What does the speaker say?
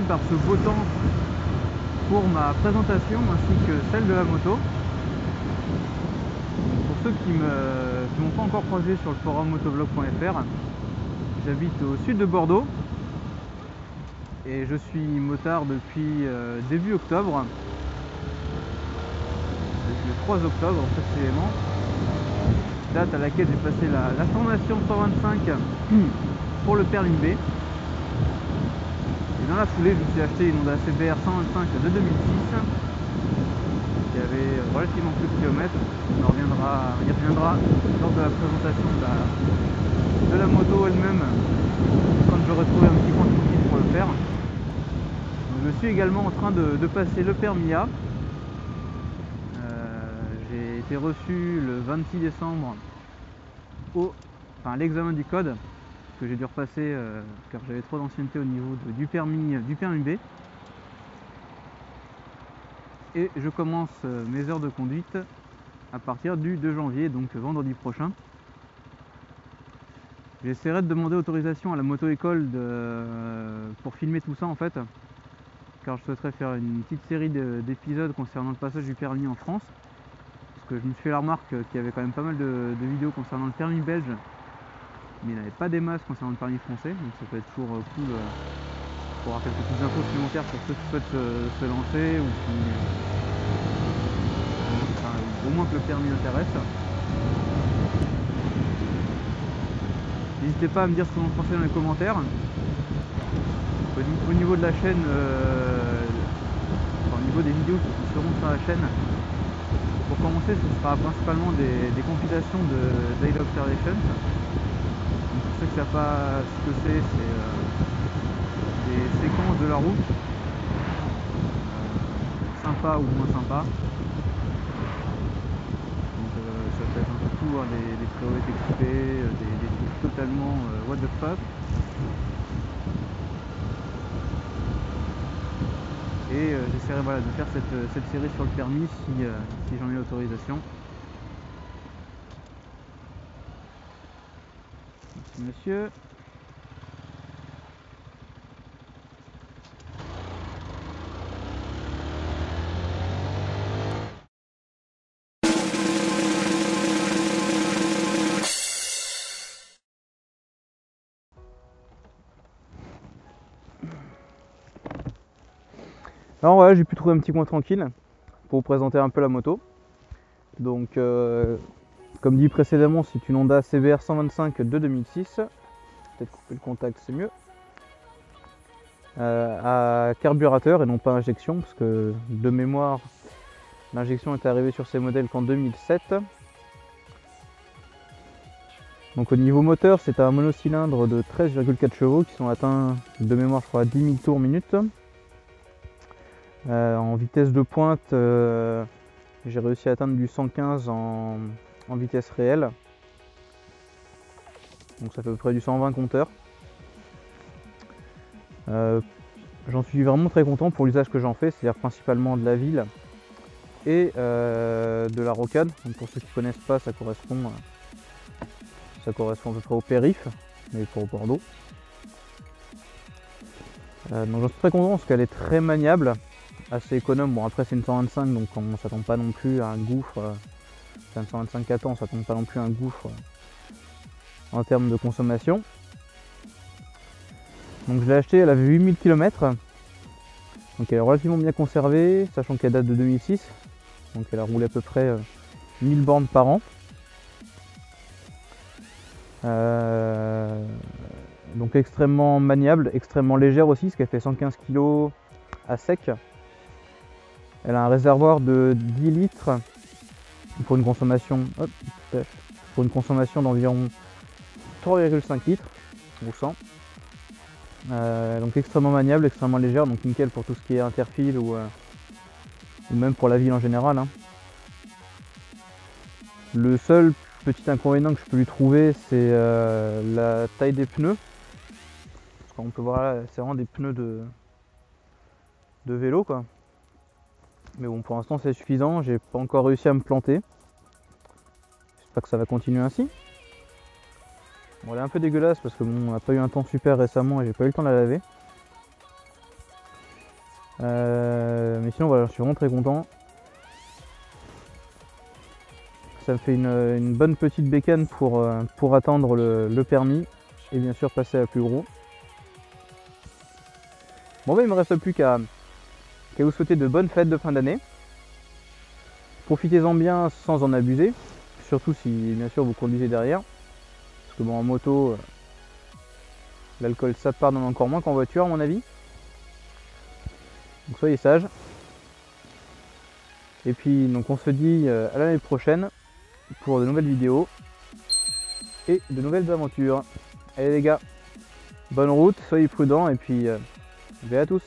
par ce beau temps pour ma présentation ainsi que celle de la moto. Pour ceux qui m'ont pas encore croisé sur le forum motovlog.fr, j'habite au sud de Bordeaux et je suis motard depuis début octobre, depuis le 3 octobre précisément, date à laquelle j'ai passé la formation 125 pour le permis B. Et dans la foulée, je me suis acheté une Honda CBR 125 de 2006 qui avait relativement peu de kilomètres. On y reviendra lors de la présentation de la moto elle-même quand j'aurai trouvé un petit coin tranquille pour le faire. Donc, je suis également en train de passer le permis A. J'ai été reçu le 26 décembre l'examen du code que j'ai dû repasser car j'avais trop d'ancienneté au niveau du permis B. Et je commence mes heures de conduite à partir du 2 janvier, donc vendredi prochain. J'essaierai de demander autorisation à la moto-école pour filmer tout ça en fait, car je souhaiterais faire une petite série d'épisodes concernant le passage du permis en France. Parce que je me suis fait la remarque qu'il y avait quand même pas mal de vidéos concernant le permis belge, mais il n'y avait pas des masses concernant le permis français, donc ça peut être toujours cool pour avoir quelques petites infos supplémentaires pour ceux qui souhaitent se lancer ou qui, au moins que le permis intéresse. N'hésitez pas à me dire ce que vous en pensez dans les commentaires. Au niveau de la chaîne, au niveau des vidéos qui seront sur la chaîne, pour commencer, ce sera principalement des compilations de Daily Observations. Donc, pour ceux qui ne savent pas ce que c'est des séquences de la route, sympa ou moins sympa. Donc, ça peut être un peu tout, hein, des priorités exprès, des trucs totalement what the fuck. Et j'essaierai de faire cette série sur le permis si j'en ai l'autorisation. Merci monsieur. Alors voilà, j'ai pu trouver un petit coin tranquille pour vous présenter un peu la moto. Donc comme dit précédemment, c'est une Honda CBR 125 de 2006. Peut-être couper le contact, c'est mieux. À carburateur et non pas injection, parce que de mémoire, l'injection est arrivée sur ces modèles qu'en 2007. Donc au niveau moteur, c'est un monocylindre de 13,4 chevaux qui sont atteints de mémoire, je crois, à 10 000 tours minute. En vitesse de pointe, j'ai réussi à atteindre du 115 en vitesse réelle. Donc ça fait à peu près du 120 compteur. J'en suis vraiment très content pour l'usage que j'en fais, c'est-à-dire principalement de la ville et de la rocade. Donc pour ceux qui ne connaissent pas, ça correspond à peu près au périph', mais pour Bordeaux. Donc j'en suis très content parce qu'elle est très maniable, assez économe. Bon, après c'est une 125, donc on ne s'attend pas non plus à un gouffre. C'est une 125 4 ans, on ne s'attend pas non plus à un gouffre en termes de consommation. Donc je l'ai acheté, elle avait 8000 km, donc elle est relativement bien conservée, sachant qu'elle date de 2006, donc elle a roulé à peu près 1000 bornes par an. Donc extrêmement maniable, extrêmement légère aussi, parce qu'elle fait 115 kg à sec. Elle a un réservoir de 10 litres pour une consommation, d'environ 3,5 litres au 100. Donc extrêmement maniable, extrêmement légère, donc nickel pour tout ce qui est interfile ou même pour la ville en général, hein. Le seul petit inconvénient que je peux lui trouver, c'est la taille des pneus. On peut voir là, c'est vraiment des pneus de vélo quoi. Mais bon, pour l'instant c'est suffisant, j'ai pas encore réussi à me planter. J'espère que ça va continuer ainsi. Bon, elle est un peu dégueulasse parce que bon, on n'a pas eu un temps super récemment et j'ai pas eu le temps de la laver. Mais sinon voilà, je suis vraiment très content. Ça me fait une bonne petite bécane pour attendre le permis et bien sûr passer à plus gros. Bon bah il me reste plus qu'à vous souhaiter de bonnes fêtes de fin d'année. Profitez-en bien sans en abuser, surtout si bien sûr vous conduisez derrière. Parce que bon en moto, l'alcool ça pardonne encore moins qu'en voiture à mon avis. Donc soyez sages. Et puis donc on se dit à l'année prochaine pour de nouvelles vidéos et de nouvelles aventures. Allez les gars, bonne route, soyez prudents et puis à tous.